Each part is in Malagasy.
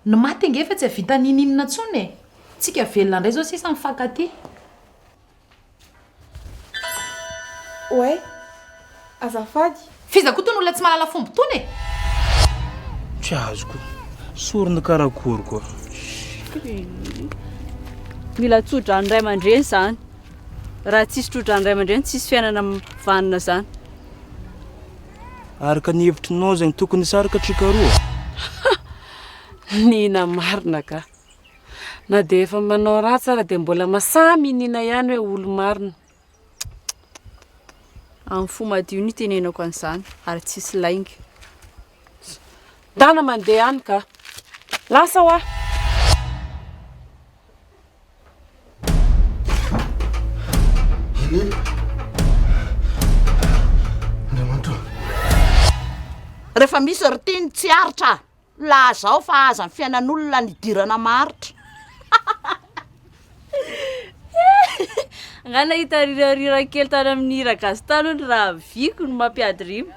ny maty angefa tsy havita nininina ntsony e tsika velona indray zao sisa mifankaty oay azafady fizako tony olona tsy mahalala fombo tony e tsy azoko sorona karakory koa mila tsodrany ray aman-dreny zany raha tsisy trodrany ray aman-dreny tsisy fiainana vanina zany araka ny hevitrinao zegny tokony saraka trikaroa nina marina ka na dia efa manao raha tsara dia mbola masamy nina ihany hoe olo marina amin'ny fo madio ny tenenako an'izany ary tsisy lainga dana mandeha any ka lasa ho rehefa misy rytiny tsy aritra la zao fa aza ny fiainan'olona nidirana maritra ngana hitarira kely tany amin'ny hiragasy tany ony raha viko no mampiady rima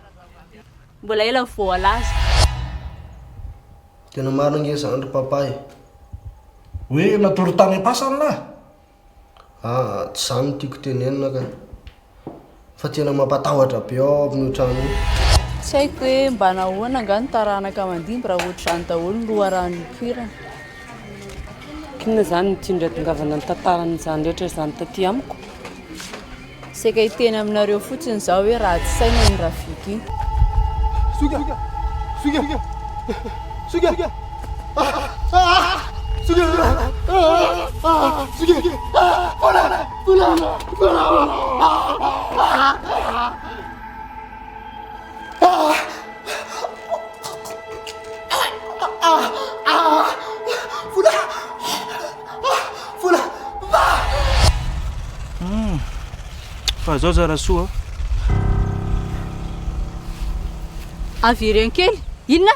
mbola ela voalaza tena marina nge zany ry papay hoe natory tany am-pasany lahy tsy zany no tiako tenenina ka fa tena mampatahotra be ao amin'ny trano tsy haiko hoe mba nahoana ngany taranaka mandimby raha ohatra zany daholo no loharahany poirana kinona zany mitindratongavana ny tantaran'izany rehetra zany taty amiko seka hiteny aminareo fotsiny zao hoe raha tsy saina ny raha viko iny suga fa zao zara soa avy kely inona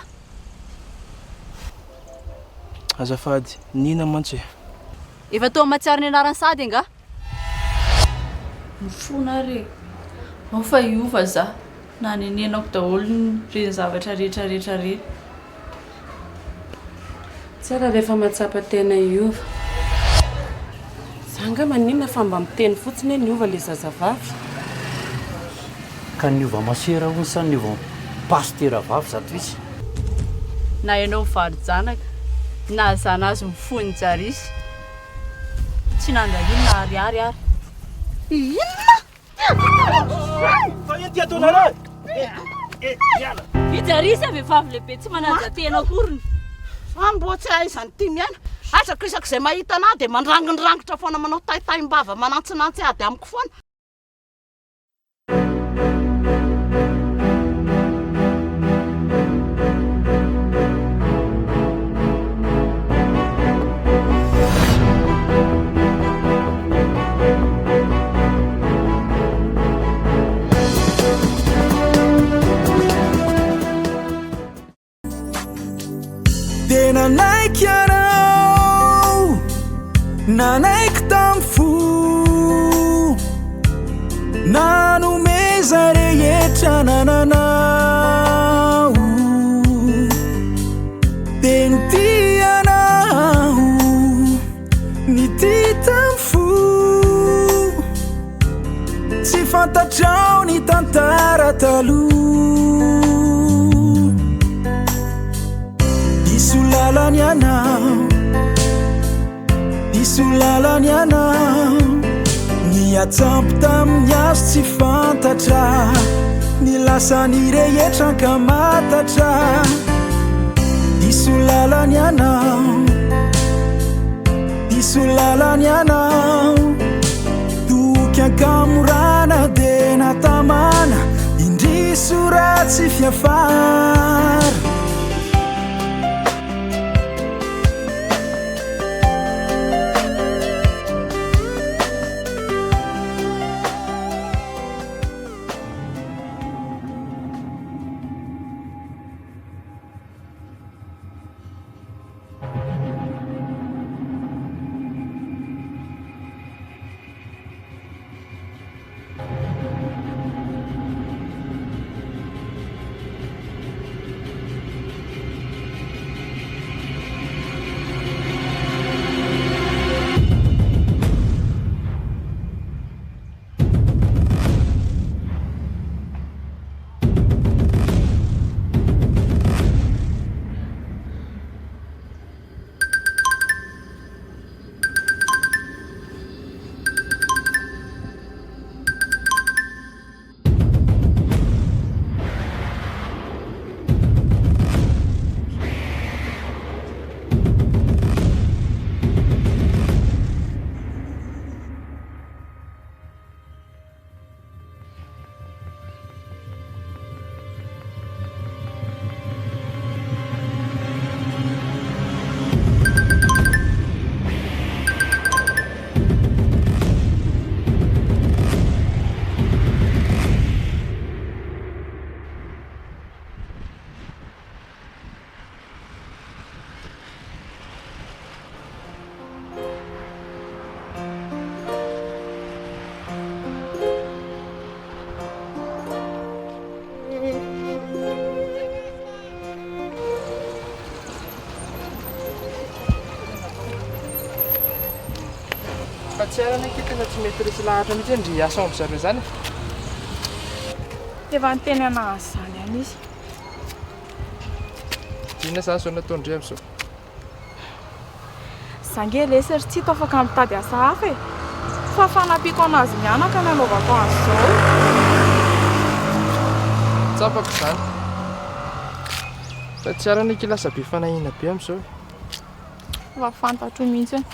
azafady nina mantsy efa toa matsiaro ny anarany sady anga mifona re ao fa iova za na nenenako daholo reny zavatra rehetrarehetra reny tsara rehefa matsapa tena iova zanga maninona fa mba miteny fotsiny niova le zazavavy ka niova masera hony sa niova pastera vavy zato izy na ianao vary janaka na zana azy mifony jarisy tsy nandaliny na ariary ary ijarisy avehivavy lehibe tsy mananja tena akoriny mbo tsy aizany ty miaina azako isaka izay mahita ana dia mandrangindrangotra foana manao taitaim-bava manantsinantsy ady amiko foana tena naiky anao nanaiky tam fo nanomeza rehetra nananao teny ty anao ny ty tam fo tsy fantatrao ny tantara taloha isulalany anao ny atsampy tamin'ny azo tsy fantatra ny lasany rehetra ka matatra isulalany anao toky ankamorana de natamana indriso ratsy fiafara Fa tsy arana ke tena tsy mety resy lahatra mihitsy ndry asa ampy zareo zany. Efa niteny anazy zany any izy. Inona zany zao nataondry amin'izao? Zange lesy ry tsy hita afaka mitady asa hafa e. Fa fanampiako anazy mianaka nanaovako azy zao. Tsapako zany. Fa tsy arana ke lasa be fanahina be amin'izao. Fa fantatro mihitsy.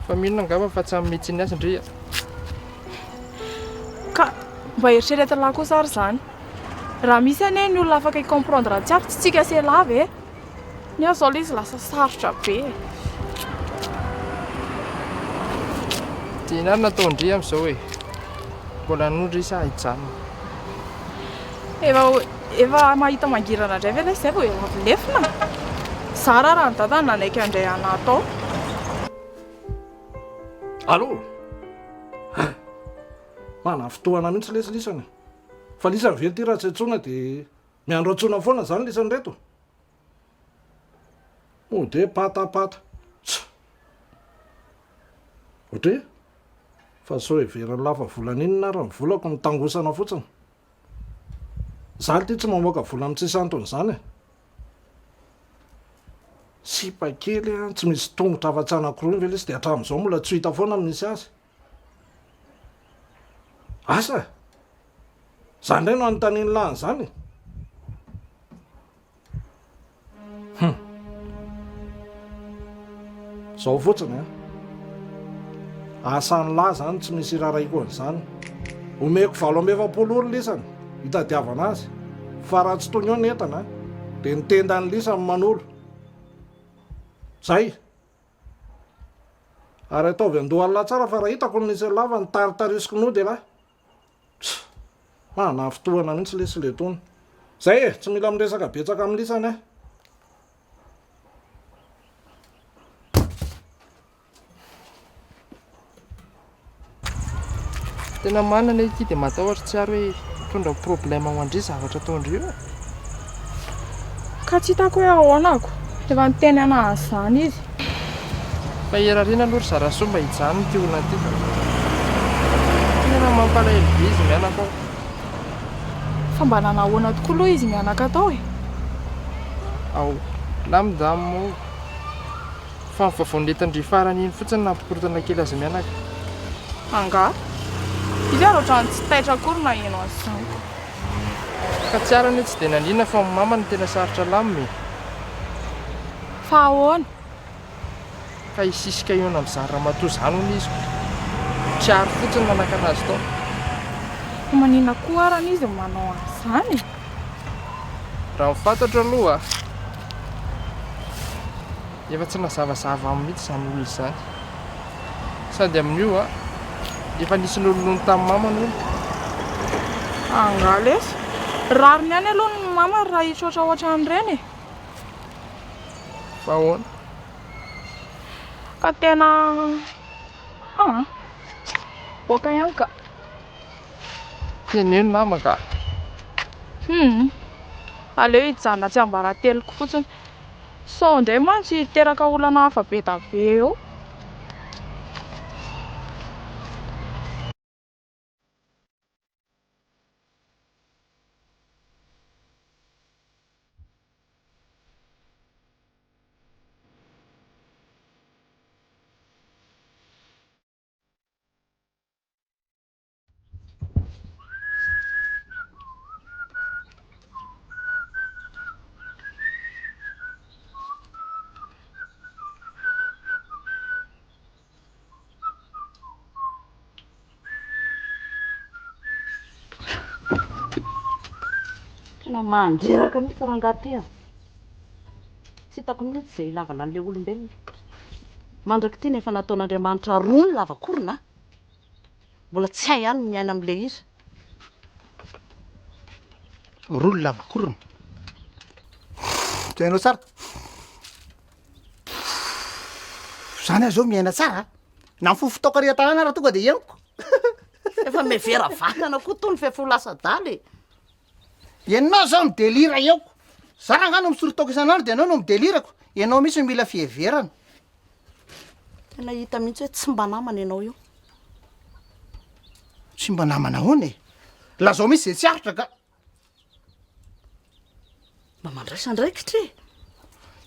Fa minona angamba fa tsy amin'ny mihitsy ny azy ndry. Ka mba eritreretina kosa ary zany. Raha misy ane ny olona afaka i-comprendre tsy ary tsy tsika se lava e. Ny azo zao izy lasa sarotra be. Tiana ary nataondry amin'izao e. Mbola nondry isa hijanona. Efa mahita mangirana indray ve zay vao eo avy lefina. Zara raha ny dadany nanaiky andray ana tao. Allô? Mana fotoana mihitsy lesy lisana. Fa lisany very ty raha tsy antsona dia miandro antsona foana zany lisany reto. De patapata. Ohatry fa sao heverany lafa volan'inona raha mivolako mitangosana fotsiny. Zaho ty tsy mamoaka vola amin'ny tsisy antony zany. Sipa kely tsy misy tongotra afa-tsy anankiroa ve lesy dia hatramin'izao mbola tsy hita foana misy azy. Asa? Zany indray no anontaniany lahany zany. Zao fotsiny a. Asan'ny lahy zany tsy misy iraraiko an'izany. Omeko 7 oro lisany hitadiavana azy. Fa raha tsy tony eo ny entana dia nitenda ny lisany manolo. Zay. Ary ataovy andohalla tsara fa raha hitako nisy lava ny taritarisiko no dia lahy. Mana fotoana mihitsy lesy letony. Zay e, tsy mila miresaka betsaka amin'ny lisany a. Tena manana ity dia matahotra tsy ary hoe mitondra problème ho andry zavatra ataondry io. Ka tsy hitako hoe ahoanako. Efa niteny anazy zany izy. Fa erarina aloha ry zarasoa mba hijanona ty olona ty. Tena mampalahelo be izy mianaka ao. Fa mba nanahoana tokoa aloha izy mianaka tao e. Ao, lamindamo. Fa mivavonetandry farany iny fotsiny nampikorotana kely azy mianaka. Anga? Izy ary ohatrany tsy taitra akory na ino azy zany. Ka tsy arany tsy dia nanina fa mama ny tena sarotra laminy. Fa ahoana? Ka hisisika eo amin'ny zara matoa zany hono izy. Tsy ary fotsiny manaka anazy tao. Fa manina koa arany izy manao an'izany. Raha mifantatra aloha efa tsy nazavazava amin'ny mihitsy izany olona izany. Sady amin'io efa nisy nololony tamin'ny mamany hono. Angalesy. Rariny any aloha ny mama raha hitsotra ohatran'ireny e. Fa ahoana? Ka tena boaka ihany ka. Teneno mama ka. Aleo hijanona tsy ambarateloko fotsiny. Sao indray mantsy hiteraka olana hafa be da be eo. Tena mandreraka mihitsy rangahy ty. Tsy hitako mihitsy izay ilavana an'ilay olombelona. Mandraky ty nefa nataon'Andriamanitra roa ny lavakorona. Mbola tsy hay ihany miaina amin'ilay izy. Roa ny lavakorona. Tsy hainao tsara. Zany aho zao miaina tsara. Na mifohy fitaokana tanàna raha tonga dia henoko. Efa mevera vatana koa toy ny fefolasa-daly. Ianao zao midelira eoko. Zara angano misorotoka isan'andro dia anao no midelirako. Ianao misy mila fiheverana. tena hita mihitsy hoe tsy mba namana ianao io. Tsy mba namana hoany e. La zao misy zay tsy aritra ka mba mandraisandraikitra e.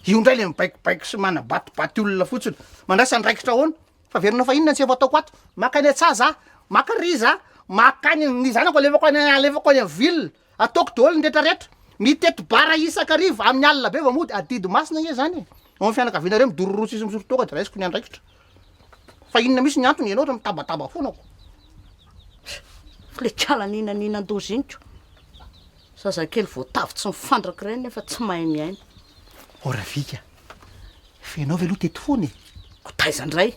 io ndray le mibaikobaiko sy manabatibaty olona fotsiny. Mandraisandraikitra hoany fa verina fa inona tsy efa ataoko ato. Makany atsaza, maka riza, makany ny zanako alevako any ville. Ataoko daholo ny rehetrarehetra. Mitety bara isakarivo amin'ny alina be vao mody adidy masina nge zany. Ao fianakaviana reo midororoa sisy misorotoko raisiko ny andraikitra. Fa inona misy ny antony ianao ra mitabataba foanako. Le kalaninaninandoziniko zazakely voatavy tsy mifandraka ireny nefa tsy mahay miaina. Ora vika fenao ve aloha teto foana e. Ko taizandray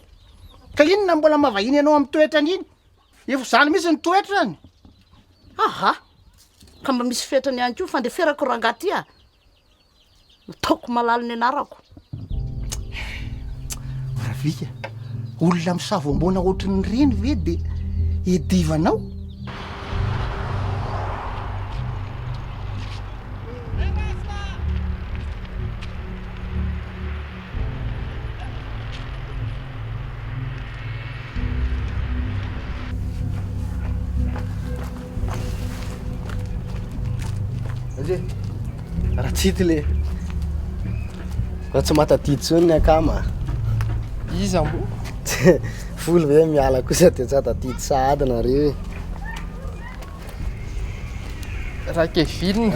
ka inona mbola mavahiny ianao amin'ny toetrany iny. Efa zany misy ny toetrany. aha ka mba misy fetrany ihany koa fa nde ferako rangaty a nataoko malalo ny anarako. Ora vika olona misavoambona ohatrany reny ve de edivanao. Raha tsity le fa tsy matadidy tsony ny akama. Iza mbo Folo ve miala kosa de tsy atadidy sahady nareo raha Kevin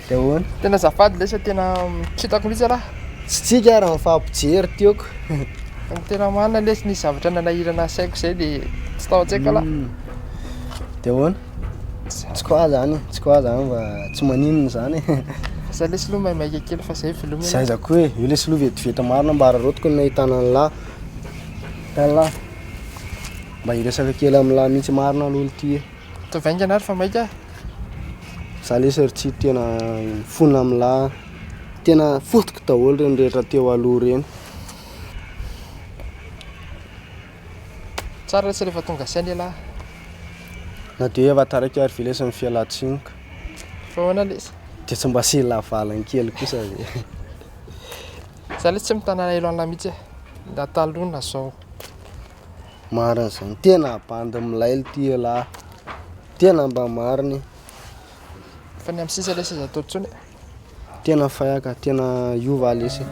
de hoana tena zafady lesa tena tsitako mihitsy raha. tsy tsika raha mifampijery tiako. Tena manana lesy ny zavatra nanahirana saiko zay de tsy tao an-tsaika la. De hoana tsy koa zany fa tsy maninona zany. Za lesy aloha maimaika kely fa zay velomina. Zay za koa io lesy aloha vetivety marina mba rarotiko ny nahitana an'lahy. Tanlahy mba hiresaka kely amin'lahy mihitsy marina lolo ty e. Tovaingana ary fa maika. Za lesy ry tsy tena fona amin'lahy. Tena fotoko daholo reny rehetra teo aloha reny. Tsara resy rehefa tonga sainy lahy. Na de efa taraiky ary vilesy ny fialatsiniko. Fa hoana lesy de tsy mba sy lavalany kely kosa zay. Za lesy tsy mitana elo an'la mihitsy e. Da talona zao. Marina zany tena bandy milailo ty lahy. Tena mba mariny. Fa ny amin'ny sisa lesy izy atao tsony. Tena fayaka tena iova lesy.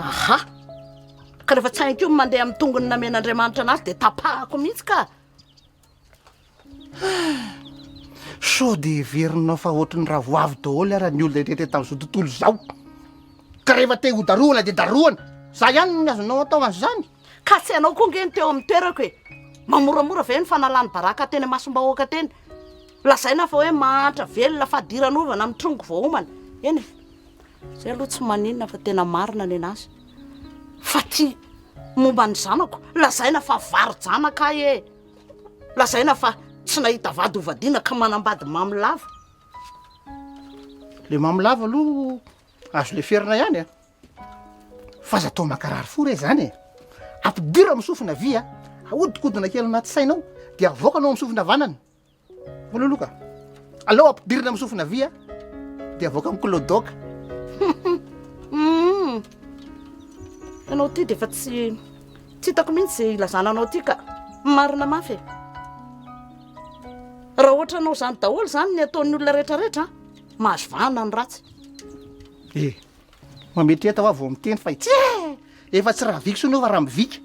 aha ka rehefa tsy haiko io mandeha amin'ny tongony namen'Andriamanitra anazy de tapahako mihitsy ka. So de verinao fa ohatrany raha voavy daholo ara ny olona rehetra tamin'izao tontolo zao. Ka rehefa te ho daroana de daroana. Za ihany ny azonao atao an'izany. Ka tsy anao koa nge ny teo amin'ny toerako e. Mamoramora ve ny fanalany baraka teny Masom-bahoaka teny. Lazaina fa hoe mahantra velona fadiran'ovana amin'ny trongo vao homana. Eny e. Zay aloha tsy maninona fa tena marina ny anazy. Fa ty momba ny zanako lazaina fa vary janaka e. Lazaina fa tsy nahita vady hovadiana ka manambady mamy lava. Le mamy lava aloha azo le ferina ihany a. Fa za tao makarary fo re zany e. Ampidira amin'ny sofina vy a. Ahodikodina kely anaty sainao de avoaka anao amin'ny sofina vanana. Vololoka. Aleo ampidirina amin'ny sofina vy a de avoaka amin'ny klodoka. Anao ty de fa tsy hitako mihitsy zay ilazananao ty ka marina mafy. Raha ohatra anao zany daholo zany ny ataon'ny olona rehetrarehetra mahazo vahana ny ratsy. Mametreta va vao miteny fa itsy efa tsy raha vika sonao fa raha mivika.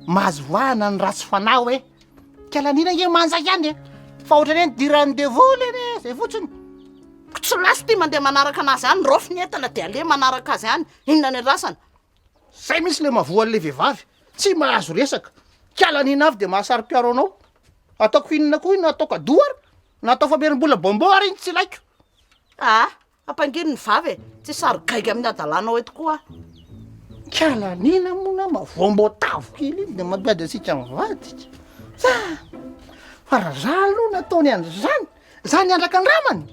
Mahazo vahana ny ratsy fanao e. Kalanina nge manjaka ihany e. Fa ohatrany hoe diran'ny devoly ene zay fotsiny. Tsy lasy ty mandeha manaraka anazy any rofy ny entana de ale manaraka azy any. Inona ny rasana? Zay misy le mavoan'le vehivavy tsy mahazo resaka. Kalanina avy de mahasarika anao. Ataoko inona koa ina ataoko adoara na atao famerim-bola bomboara iny tsy laiko. Ampangino ny vavy e. Tsy sary gaiga amin'ny adalanao eto koa. Kalanina mona mavombo tavo kely iny de mampiady asika mivady. Fa raha za aloha nataony an'izany. Zany andraka andramany.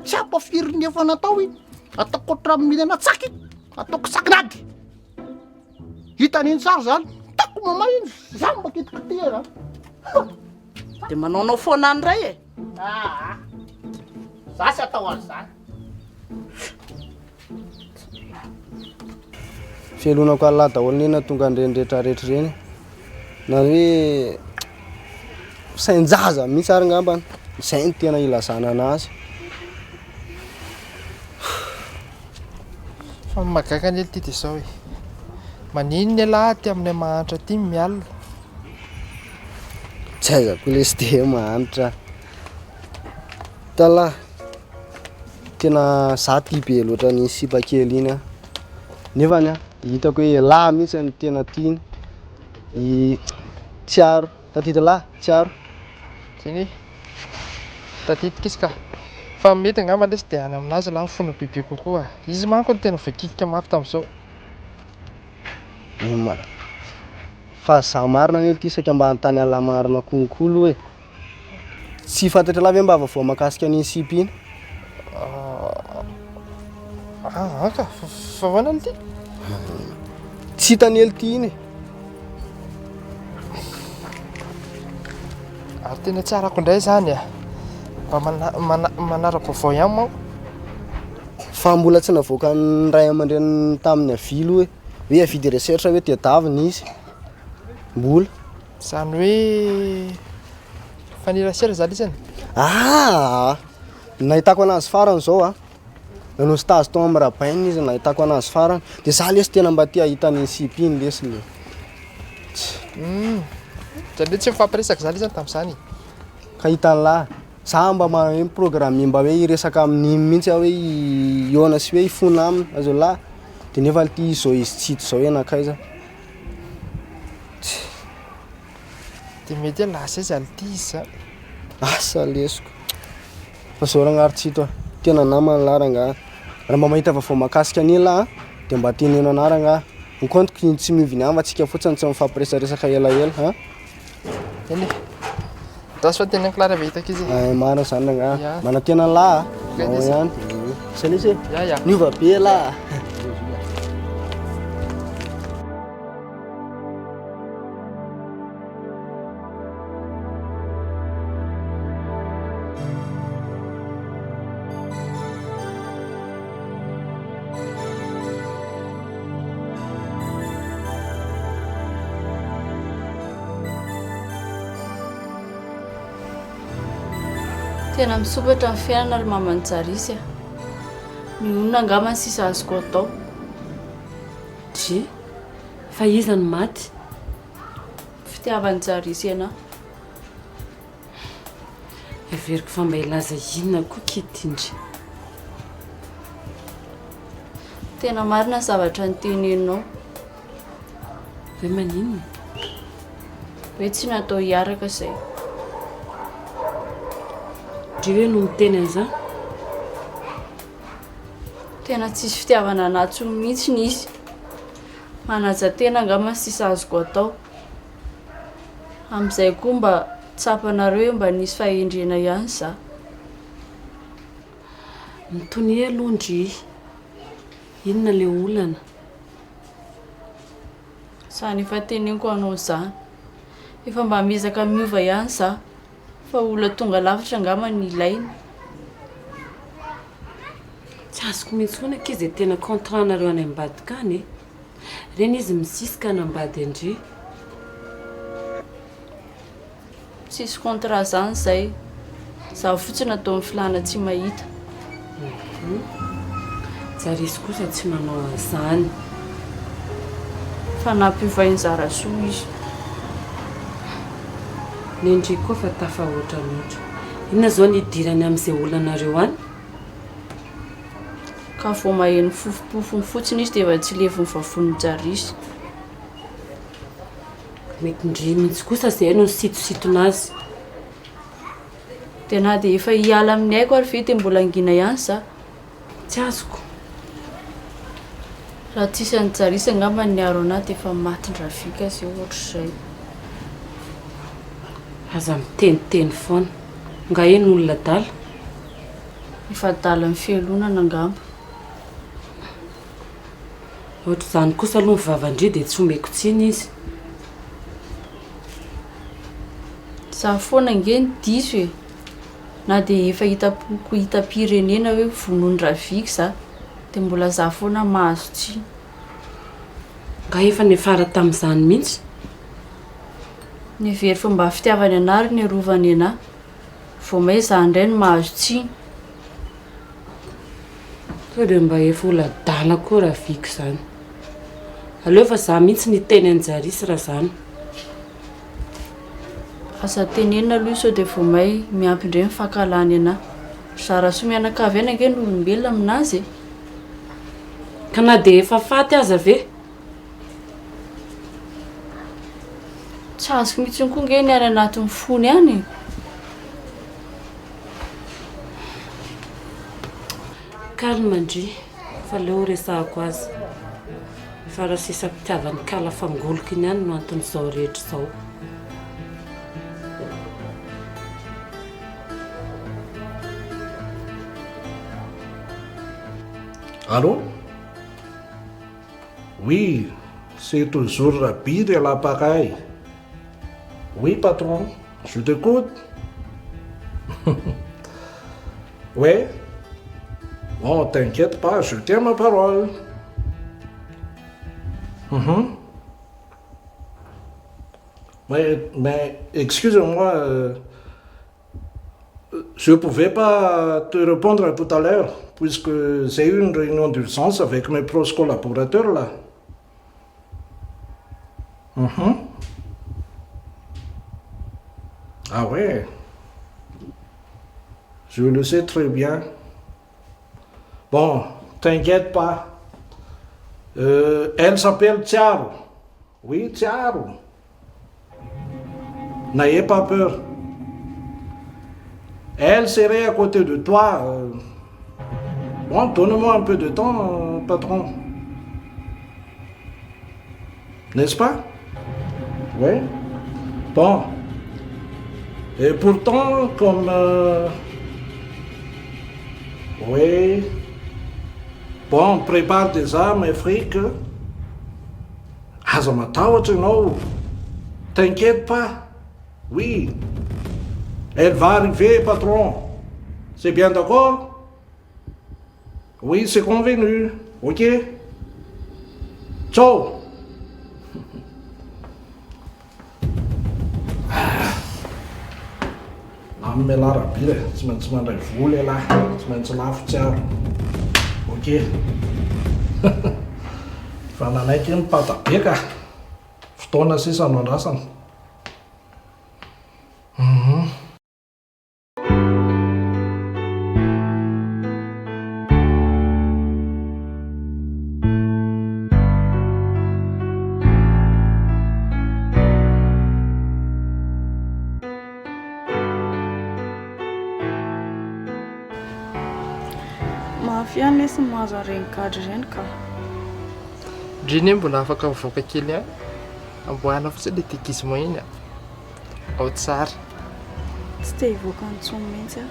Tsy ampafiry efa natao iny. Ataoko otra mihinana tsaky. Ataoko saknady. Hitan'iny tsara zany. Tako mama iny. Zamba kitikitera. De manaonao foana any ray e. za sy atao azy zany fialonako alahy daholo nena tonga andrenrehetra rehetra reny na hoe sainjaza mihitsy ary ngambany izay ny tena ilazana anazy fa magaka ny ely ty dia zao hoe manino ny alahy ty aminay mahantra ty mialina tsy aizako le sy de mahanitra talahy tena za ty be loatra ny sipakely iny a nefany a hitako hoe lahy mihitsy ny tena tiany tsiaro tatita lahy tsiaro zany tatitika izy ka fa mety angamba lesy dia any aminazy lahy fona bebe kokoa izy manko no tena voakikika mafy tamin'izao fa za marina ny ty isaka mba antany alahy marina konkolo hoe tsy fantatra lahy ve mba avavoa mahakasika ny sipy iny ka fa hoana ny ty tsy hitany ely ty iny ary tena tsy arako indray zany a mba manara-baovao ihany manko fa mbola tsy navoaka ny ray aman-dreny tamin'ny avilo hoe avidy recherche hoe tedavina izy mbola zany hoe fanirasera zany izy nahitako anazy farany zao a nanao stage tao amin'ny rabainy izy nahitako anazy farany dia za lesy tena mba ty ahitany sipy iny lesy le zany hoe tsy mifampiresaka zany izany tamin'izany ka hitany lahy za mba hoe programme mba hoe iresaka amin'ny mihitsy hoe iona sy hoe ifona aminy azo lahy dia nefa ty zao izy tsy hito zao hoe nakaiza dia mety hoe lasa izy ality izy zany asa lesoko fa zao ragnarotsito a tena namany laranga raha mba mahita vaovao mahakasika any lahy dia mba teneno anaranga mikontiko iny tsy mioviny ava atsika fotsiny tsy mifampiresaresaka elaela eny dasy fa tena clara ve hitaka izy marina zany ranga mana tena lahy ao ihany salesy niova be lahy tena misopatra amin'ny fiainana ary mamanjarisy a ny onona angama ny sisa azoko atao dry fa izany maty fitiavanjarisy iana everiko fa mba ilaza inona koa kitindry tena marina ny zavatra ny teneninao ve maninona hoe tsy natao hiaraka izay dry hoe no miteny an'izany tena tsisy fitiavana anatsony mihitsy ny izy manaja tena angama sisa azoko atao amin'izay koa mba tsapanareo mba nisy fahendrena ihany za mitony elondry inona le olana zany efa teneniko anao zany efa mba mizaka miova ihany za fa olona tonga lafatra angama ny ilaina tsy azoko mihitsy hoana ka izy tena contrat nareo any ambadika any reny izy misisika anambady andry tsisy contrat zany zay za fotsiny atao amin'ny filana tsy mahita jarisy kosa tsy manao an'izany fa nampiovainy zarasoa izy nendry koa fa tafahoatranoatra inona zao nidirany amin'izay olanareo any ka vo maheno fofopofony fotsiny izy dia efa tsy leviny vavony jarisy mety ndry mihitsy kosa zay no sitositonazy dia na dia efa hiala amin'ny haiko ary vety mbola angina ihany za tsy azoko raha tsisy any jarisy angamba ny aro anahy dia efa matyndrafika zay ohatr'izay aza miteniteny foana nga eny olona dala efa dala ny fialonana angamba ohatr'izany kosa aloha mivavandry dia tsy omeko tsiny izy za foana nge ny diso e na dia efa hitapoko hitam-pirenena hoe vonondraviky za dia mbola za foana mahazo tsia. Nga efa nefara tamin'izany mihitsy. Ny very fomba fitiavany anary ny rovany anahy vao may za indray no mahazo tsia. Sao dia mba efa ola-dala koa raha viky izany. Aleo fa za mihitsy ny teny anjarisy raha zany. Asa tenenina aloha sao dia vao may miampy indray mifankalany anahy. Zara soa mianakavy aina ange ny olombelona aminazy. Ka na dia efa faty aza ve? Tsy azoko mihitsy koa nge ny any anatin'ny fony any. Calme ndry, fa leo resahako azy. Fa raha sisa mpitiavany kala fangoloko iny ihany no anton'izao rehetra izao. Allô? Oui, c'est toujours rapide et l'appareil. Oui, patron, je t'écoute. Oui? Bon, t'inquiète pas, je tiens ma parole. Mais excuse-moi, je ne pouvais pas te répondre tout à l'heure, puisque j'ai eu une réunion d'urgence avec mes proches collaborateurs là. Ah ouais, je le sais très bien. Bon, t'inquiète pas. Elle s'appelle Tiaro. Oui, Tiaro. N'ayez pas peur. Elle serait à côté de toi. Bon, donne-moi un peu de temps, patron. N'est-ce pas? Oui. Bon. Et pourtant, comme... oui. Bon, on prépare déjà mes frics. Aza matahotra ianao. T'inquiète pas. Oui. Elle va arriver, patron. C'est bien d'accord? Oui, c'est convenu. Ok? Ciao. Amin'ny alarabia tsy maintsy mandray vola lahy, tsy maintsy lafo tsiaro. Ok. Fa nanaiky mipata-be ka. Fotoana sisa no andrasana. Mafia nesy mahazo an'ireny gadra ireny ka. Driny mbola afaka mivoaka kely a. Amboana fotsiny ilay tekismo iny a. Ao tsara. Tsy te hivoaka antsony mihitsy a.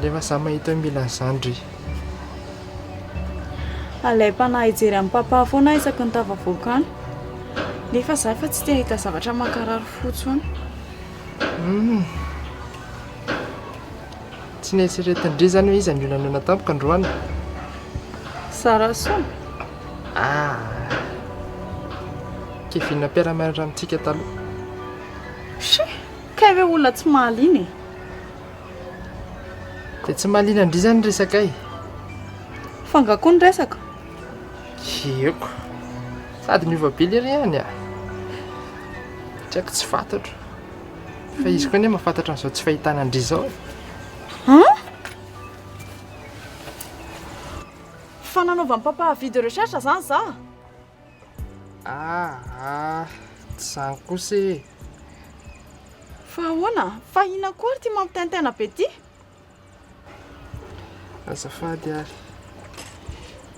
Nefa za mahita mila an'izany ry. Alay mpanahy hijery amin'ny papa foana isaky ny tafavoaka any. Nefa za fa tsy te hahita zavatra mankarary fotsiny. Tsy nieritreretindry zany hoe izy anionanona tampoka androany. Sara soa. Kevina mpiara-mianatra amintsika taloha. Kay ve olona tsy mahaliana e? Dia tsy mahaliana indry zany resaka ay. Fangakoa ny resaka? Eko. Sady niova be lery ihany a. Tsy haiko tsy fantatro. Fa izy koa nefa mahafantatra an'izao tsy fahitana andry izao. Fananaovan'ny papa video recherche zany za? Tsy zany kosa e. Fa ahoana? Fa ina koa ty mampitaintaina be ty? Azafady ary.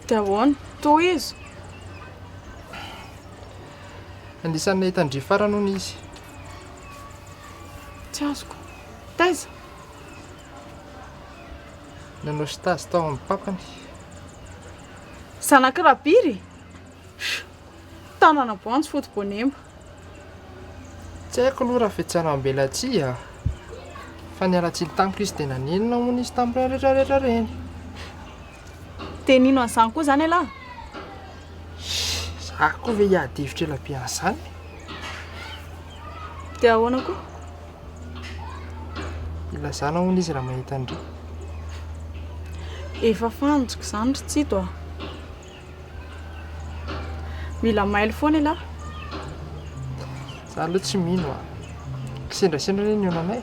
Dia ahoana? Tohizo. Anisan'ny nahita ndry farany hono izy. Tsy azoko. Taiza? Nanao stage tao amin'ny papany. Zanaky rabiry? Tanana boanjo foto bonemba. Tsy haiko aloha raha fietsana ambela tsia. Fa niala-tsiny tamiko izy dia nanenina moa izy tamin'ireny rehetrarehetra reny. Tenino an'izany koa zany alahy? Za koa ve hiadivitra ela be an'izany? Dia ahoana koa? Ilazana hono izy raha mahita andreo. Efa fanjiko zany ry tsito a. Mila mailo foana alahy. Za aloha tsy mino a. Kisendrasendra reny eo nanay.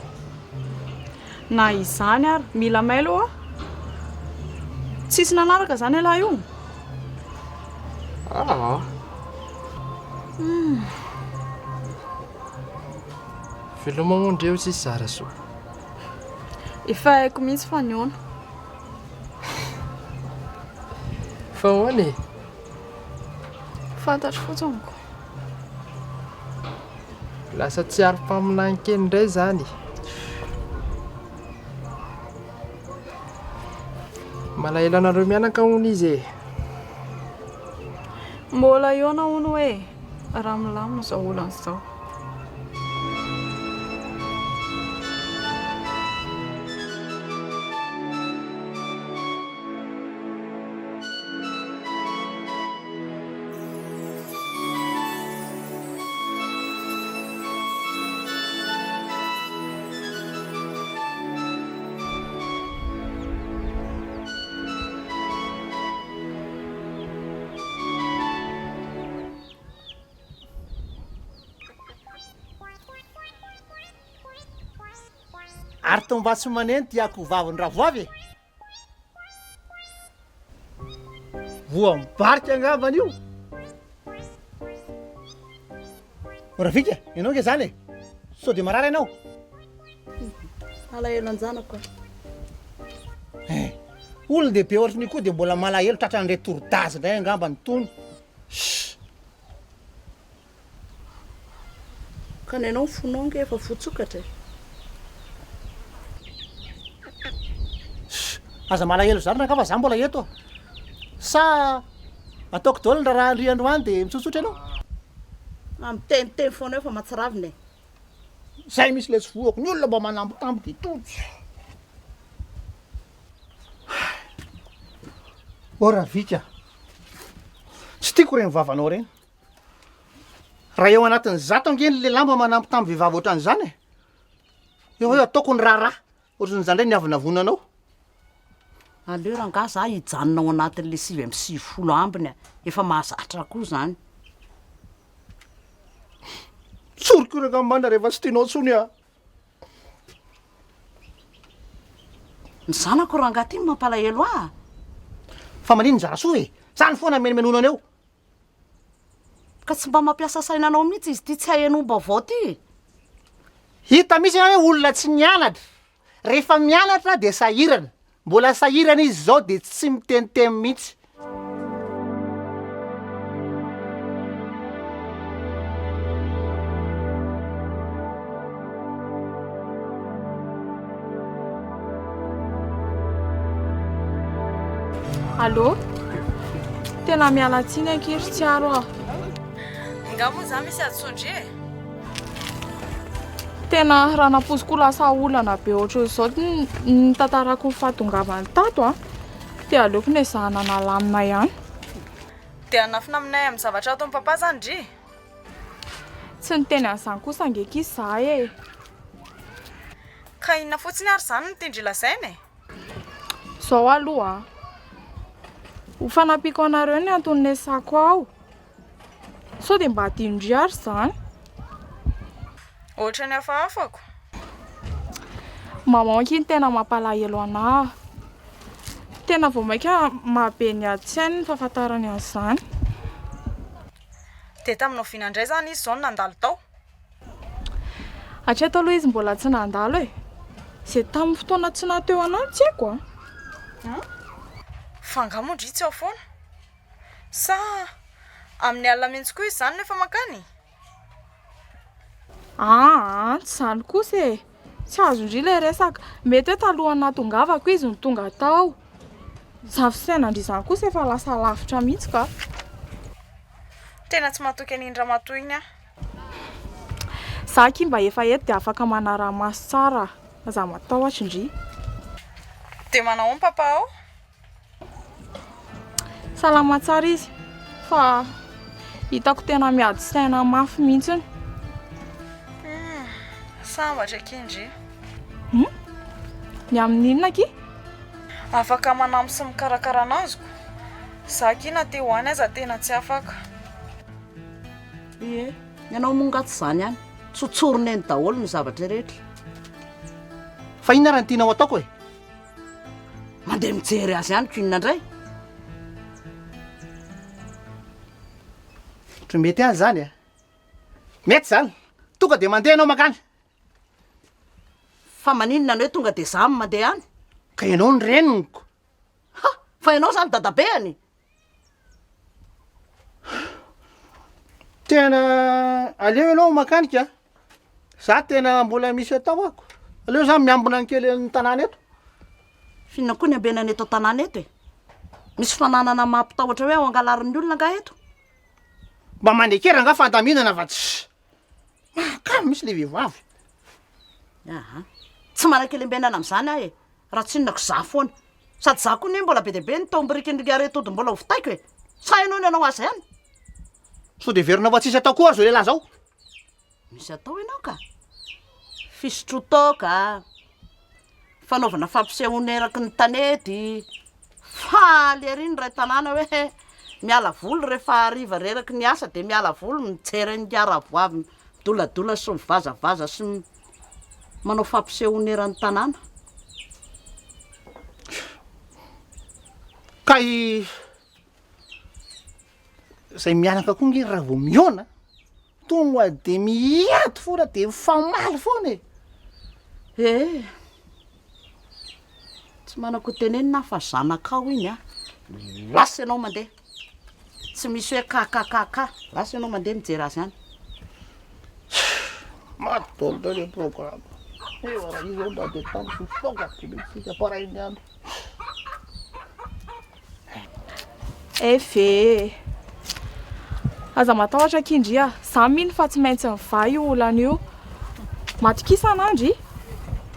Na izany ary mila mailo a. Tsisy nanaraka zany alahy io. Veloma mondreo tsisy zara soa. Efa haiko mihitsy fa niona. Fa hoany e? Fantatro fotsiny ko. Lasa tsy ary-paminany kely indray zany. Malahelo anareo mianaka hono izy e. Mbola iona hono hoe raha milamina zao olan'izao. Ary tombatsy maneno tiako vaviny ravoavy e. Voa mibarika angambany io. Oravika, ianao nge zany e. Sao dia marary ianao. Alahelo anjanako. Olona dia be ohatrany koa dia mbola malahelo tratran'ire torodazy indray angambany tony. Ka ny ianao fonao nge efa voatsokatra. Aza malahelo zany raha ka fa za mbola eto. Sa ataoko daholo raha andriandroany dia mitsotsotra ianao. Amiteniteny foana eo fa matsaravina e. Zay misy le tsy voako ny olona mba manambotambo dia tojo. Ora vika. Tsy tiako reny vavanao reny. Raha eo anatin'ny zato angeny le lamba manambotambo vehivavy ohatran'izany e. Eo hoe ataoko ny raharaha. Ohatran'izany indray ny avy navonanao. Aleo raha nga za hijanona ao anatin'le 9 ambiny efa mahazatra koa zany. Tsoriko raka mana rehefa tsy tianao tsony a. Ny zanako rangaty mampalahelo a. Fa manino njara soa e. Zany foana menomenonana eo. Ka tsy mba mampiasa sainanao mihitsy izy ty tsy hahenomba avao ty. Hita misy hoe olona tsy mianatra. Rehefa mianatra dia sahirana. Mbola sahirana izy zao dia tsy miteniteny mihitsy. Allô? Tena miala tsiny ankiry tsy aro ah. Nga moa za misy atsondry e. Tena raha naposiko lasa olana be ohatry zao ny tantarako ny fahatongavany tato ah. Dia aleoko ny zahana nalamina ihany. Dia anafina aminay amin'ny zavatra ataon'ny papa zany dry. Tsy niteny an'izany kosa angeky izy zahay e. Ka inona fotsiny ary zany no tindry lazaina e? Zao aloha ah. Ho fanampiko anareo ny antony nesako ao. Sao dia mba adindry ary zany. Ohatra ny hafahafako. Mamanky ny tena mampalahelo anahy. Tena vao maika mahabe ny adi-tsainy ny fahafantarany an'izany. Dia taminao vinandray zany izy zao nandalo tao. Hatreto aloha izy mbola tsy nandalo e. Zay tamin'ny fotoana tsy nateo anahy tsy haiko ah. Fangamondry tsy ao foana. Sa amin'ny alina mihitsy koa izy zany nefa makany. Tsy zany kosa e. Tsy azo indry le resaka. Mety hoe talohan'ny natongavako izy ny tonga tao. Zafisainandry izany kosa efa lasa lavitra mihitsy ka. Tena tsy matoky an'indra matoy iny ah. Za ky mba efa eto dia afaka manara-maso tsara. Aza matao atrindry. Dia manao papa ao? Salama tsara izy fa hitako tena miady saina mafy mihitsiny. Sambatra kindry. Ny amin'inona ki? Afaka manamo sy mikarakara anaziko. Za kina te hoany aza tena tsy afaka. Ie, ianao mongaty izany ihany. Tsotsorona eny daholo ny zavatra rehetra. Fa inona raha ny tianao ataoko e? Mandeha mijery azy ihany ko inona indray. Ohatry mety any zany a. Mety zany. Tonga dia mandeha anao makany. Fa maninona ny hoe tonga dia za mandeha any? Ka ianao ny reniko. Fa ianao zany dadabeany. Tena aleo ianao makanika. Za tena mbola misy atao ako. Aleo zany miambina ny kely ny tanàna eto. Fiona koa ny ambenany eto tanàna eto e. Misy fananana mampitahotra hoe ao angalarin'ny olona nga eto. Mba mandekera nga fandaminana fa tsy. Makamy misy le vehivavy. Tsy manan-kely ambenana amin'izany aho e. Raha tsy inonako za foana. Sady za koa ny mbola be dia be ny tao mbirikindrika retody mbola hovitaiko e. Sa ianao ny anao azy ihany. So dia verina fa tsisy atao koa zao lehilahy zao. Misy atao ianao ka. Fisotrotoka, fanaovana fampisehoana eraky ny tanety. Faly ery ny ray tanàna hoe miala voly rehefa hariva reraky ny asa dia miala voly mijery ny aravoavy midoladola sy mivazavaza sy manao fampisehoana eran'ny tanàna. Ka zay mianaka koa nge raha vao miona tonga dia miato foana dia mifamaly foana e. Tsy manako tenenina fa zanakao iny a. Lasa ianao mandeha. Tsy misy hoe kakakaka. Lasa ianao mandeha mijery azy ihany. Matolo le programme. Raha izy ao dia tany fofoka politika paray ny andro. Efe. Aza matahotra kindria. Za mino fa tsy maintsy mivay io olana io. Matokisa an'andry?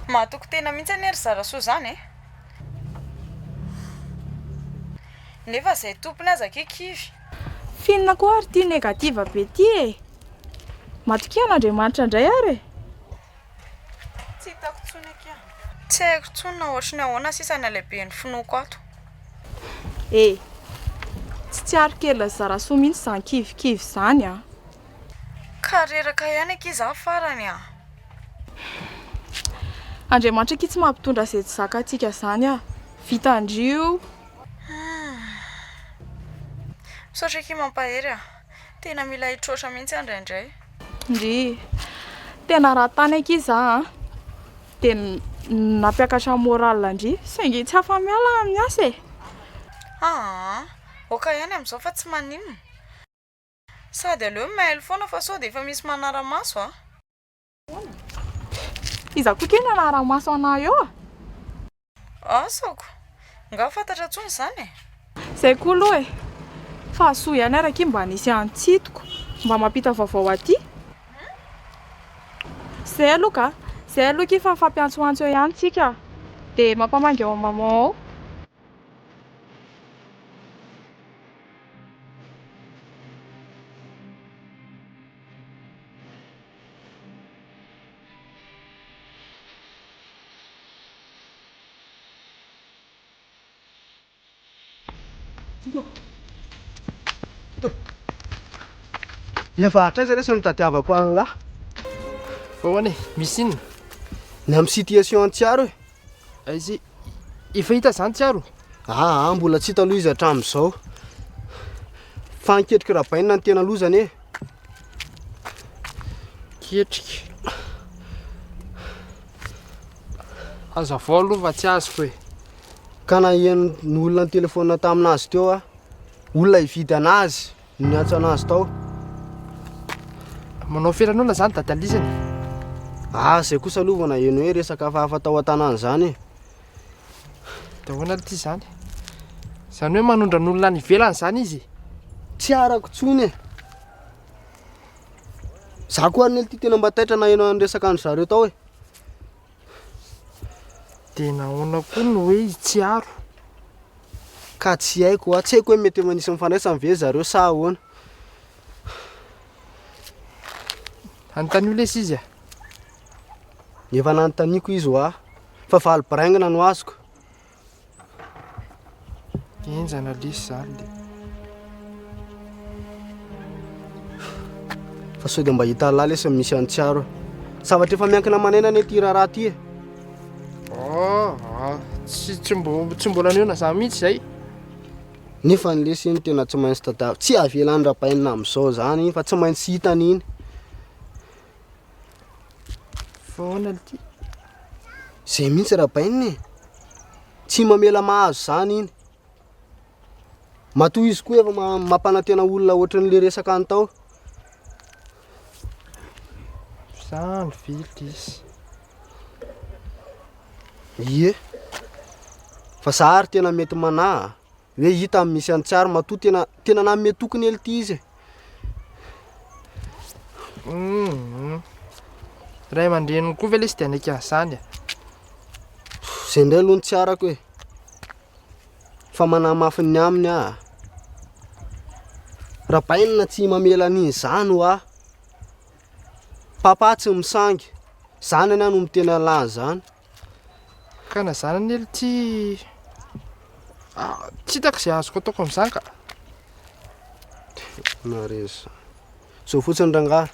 Matoko tena mihitsy any ry zarasoa zany e. Nefa zay tompony aza kikivy. Finina koa ary tia negativa be ty e. Matokia an'Andriamanitra indray ary. Tsy hitako tsony akia. Tsy haiko tsony na ohatry ny ahoana sisa ny lehibe ny finoako ato. Tsy tsiaro kely zarasoa mihitsy izany kivikivy izany a. Ka reraka ihany ankiza farany a. Andriamanitra ki tsy mampitondra izay tsy zakantsika izany a. Vitandrio. Misaotra ki mampahery a. Tena mila hitrotra mihitsy indraindray. Ndry. Tena raha tany ankiza a. Dia nampiakatra moral ndry. Saingy tsy hafa miala amin'ny asa e. Oka ihany amin'izao fa tsy maninona. Sady aleo mail foana fa sao dia efa misy manara-maso a. Iza koa kena anara-maso anah eo a? Asako. Nga fantatra tsony izany e. Zay koa aloha e. Fa soa ihany araka mba nisy antsitoko mba mampita vaovao aty. Zay aloha ka. Zay aloha ki fa fampiantsoantso ihany tsika. Dia mampamangy ao maman ao. Efa hatraiza resy no tadiavako an'lahy. Foana e, misy inona? Ny amin'ny situation tsiaro e. Aizy efa hita zany tsiaro? Mbola tsy hita aloha izy hatramin'izao. Fa niketrika rabaina ny tena lozany e. Ketrika. Aza vao aloha fa tsy azo foe. Ka na eno ny olona ny telefona taminazy teo a. Olona hividy anazy, niantso anazy tao. Manao firanona zany dadalizany. Zay kosa aloha vao na eno hoe resaka hafahafa tao an-tanàna zany e. Da hoana ty zany. Zany hoe manondra ny olona any ivelany zany izy. Tsy arako tsony e. Za koa ny ty tena mba taitra na eno ny resaka andro zareo tao e. Tena ahoana koa no hoe izy tsy aro. Ka tsy haiko tsy haiko hoe mety manisy mifandraisany ve zareo sa ahoana. Anontany lesy izy a? Efa nanontaniako izy ho fa valibaraingana no azoko. Enjana lesy zany le. Fa sao dia mba hita lahy lesy misy antsiaro. Zavatra efa miankina manena ny ty raha ty. Tsy mbola niona za mihitsy zay. Nefa ny lesy iny tena tsy maintsy tadavy. Tsy avelan'ny rapainina amin'izao zany fa tsy maintsy hitany iny. Foana ty. Zay mihitsy rapainina tsy mamela mahazo zany iny. Matoa izy koa efa mampanantena olona ohatran'le resaka antao. Zany vily izy. Ie. Fa sahary tena mety manahy hoe hita amin'ny misy antsiaro matoa tena nanome tokony ely ty izy. Ray aman-dreniny koa ve lesy dia anaiky an'izany a? Zay indray aloha ny tsy arako hoe. Fa manahy mafy ny aminy a. Rapainina tsy mamela an'izany ho papa tsy misangy. Zany any no miteny alahy zany. Ka na zanany ely tsy hitako izay azoko ataoko amin'izany ka. Nareza. Zao fotsiny rangahy.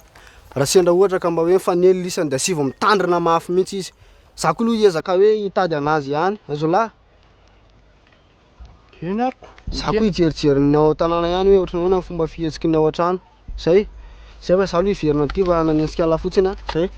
Raha sendra ohatra ka mba hoe mifanely lisany dia asivo mitandrina mafy mihitsy izy. Za koa aloha hiezaka hoe hitady anazy ihany. Azo lahy. Eny ariko. Za koa hijerijeriny ao tanàna ihany hoe ohatran'ny ahoana ny fomba fihetsiky ny ao an-trano. Zay fa za aloha hiverina aty fa nanesika lahy fotsiny a. Zay.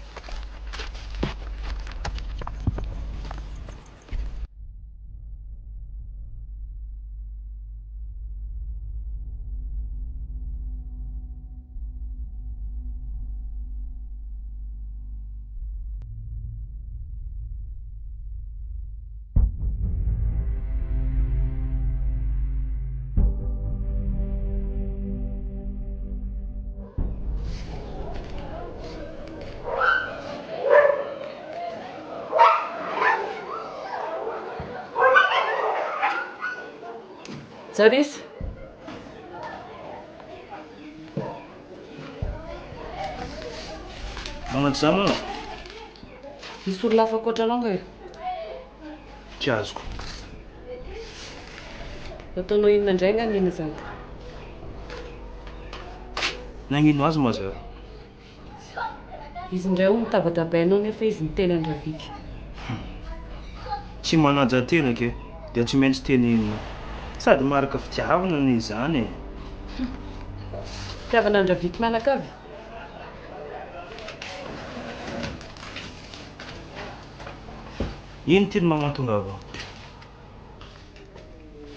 Zarisy. Magnano zany anao? Misy olona hafa ankoatranao nga e? Tsy azoko. Ataonao inona indray nga nina zany? Nagnino azy moa zao? Izy indray ho mitavadabainao nefa izy niteny Andravika. Tsy manaja tena ke, dia tsy maintsy tenenina. Sady maraka fitiavana ny izany e. Fitiavana Andravika mianakavy? Ino teny magnantongava?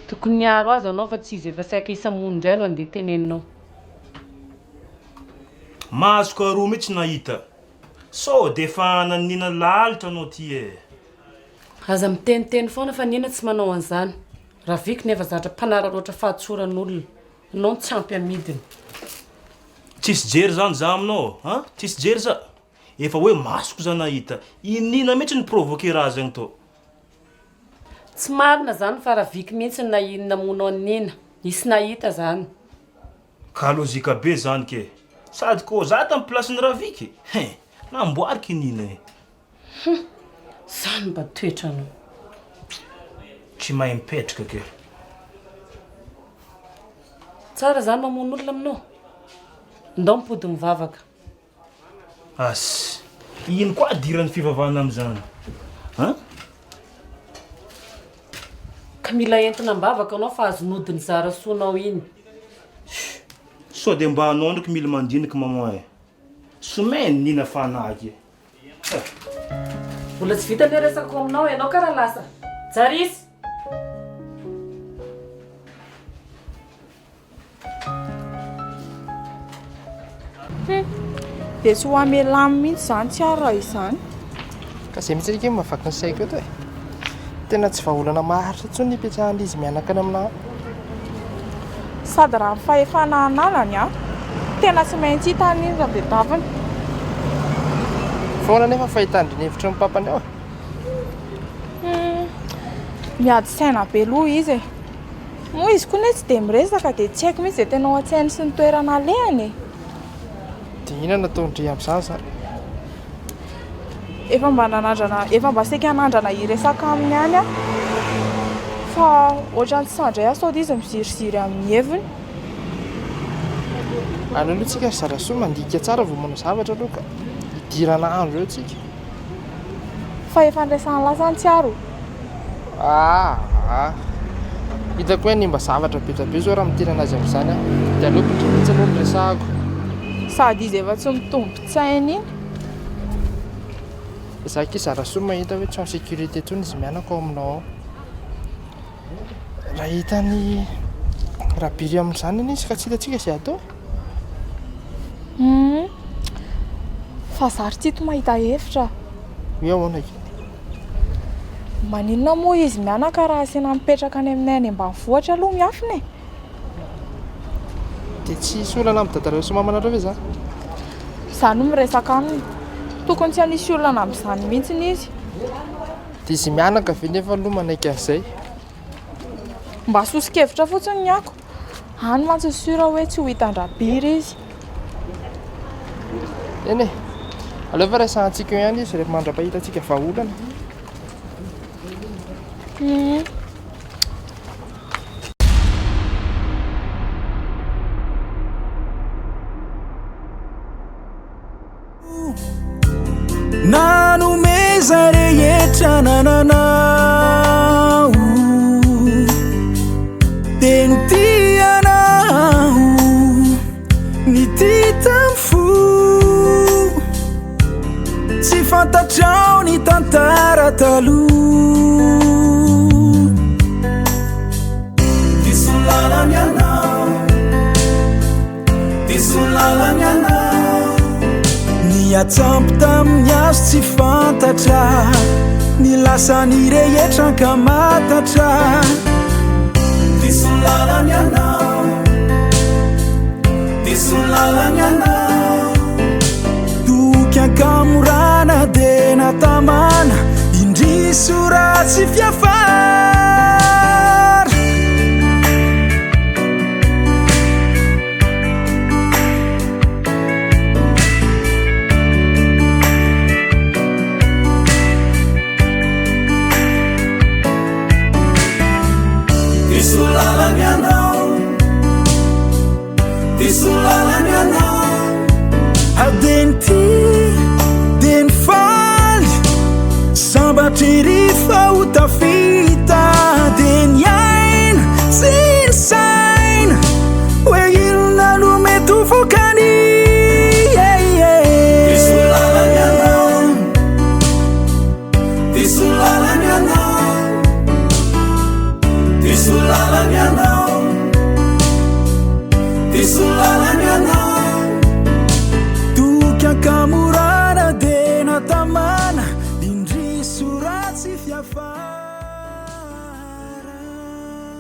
Tokony niaro azy anao fa tsy izy efa saika isa-mony indray no andeha teneninao. Mazoko aroa mihitsy nahita. Sao dia efa nanina lalitra anao ty e. Aza miteniteny foana fa nina tsy manao an'izany. Ravika nefa zatra mpanararoatra fahatsoran'olona. Anao tsy ampy amidiny. Tsisy jery zany za aminao, ha? Tsisy jery za. Efa hoe masoko za nahita. Inina mihitsy ny provoquer raha zany to. Tsy marina zany fa Ravika mihitsy na inona monao nina. Isy nahita zany. Ka lozika be zany ke. Sady ko za tamin'ny plasin'ny Ravika. Namboariky nina e. Zany mba toetranao. Tsy mahay mipetraka ke. Tsara zany mamono olona aminao. Ndao mipody mivavaka. Asy. Ino koa diran'ny fivavahana amin'izany? Ha? Ka mila entina mbavaka anao fa azonodiny zara soanao iny. Sao dia mba anao ndraiky mila mandiniky maman e. Somainy nina fanahy. Mbola tsy vita ny resako aminao ianao karaha lasa. Zarisy. Dia tsy ho amelamy mihitsy zany tsy ary raha izany. Ka izay mihitsy rika mahafaky ny saiko eto e. Tena tsy vahaolana maharitra intsony nipetrahan'izy izy mianakany aminao. Sady raha ny fahefana analany tena tsy maintsy hitany iny raha dia daviny. Foana nefa fahitandry ny hevitra ny papany ao. miady saina be loha izy e. Moa izy koa ne tsy dia miresaka dia tsy haiko mihitsy izay tena ao an-tsainy sy ny toerana alehany e. Dia inona nataondry amin'izany zany? Efa mba saika hanandrana hiresaka aminy any a, fa ohatrany tsy sandray sao dia izy miziriziry amin'ny heviny. Any aloha tsika zara soa mandika tsara vao manao zavatra aloha ka hidirana andro eo tsika. Fa efa ndraisany lasany tsiaro. Hitako hoe nimba zavatra betabe zao raha miteny anazy amin'izany a, dia aleoko indray mihitsy aloha ny resahako. Sady izy efa tsy mitombo-tsaina iny. Izaho ky zara soa mahita hoe tsy en sécurité toy izy mianako ao aminao ao. Raha hitany raha biry amin'izany iny izy ka tsy hitatsika izay atao. Fa zary tsy to mahita hevitra. Hoe ahoana io? Maninona moa izy mianaka raha asena mipetraka any aminay any ambanivohitra aloha miafina e. Dia tsy hisy olana amin'ny dadareo sy mamanareo ve zany? Izany no miresaka aminy. Tokony tsy hanisy olana amin'izany mihitsy izy. Dia izy mianaka ve nefa aloha manaiky an'izay? Mba sosokevitra fotsiny ny ako. Any mantsy sura hoe tsy ho hitan-drabiry izy. Eny e, aleo fa resahantsika eo ihany izy rehefa mandra-pahitantsika vahaolana. Nanomeza rehetra nananao dia nitianao nitita fo tsy fantatrao ny tantara taloha disolalany anao disolalany anao niatsampy tamin'ny azo tsy fantatra ny lasany rehetra ka matatra disolalany anao disolalany anao doky ankamorana dia natamana indriso ratsy fiafara disolalany anao disolalany anao adenty dia ny faly sambatry rifa ho tafita dia ny aina sy ny saina hoe inona no mety ho vokany disolalany anao disolalany anao disolalany anao disolalany anao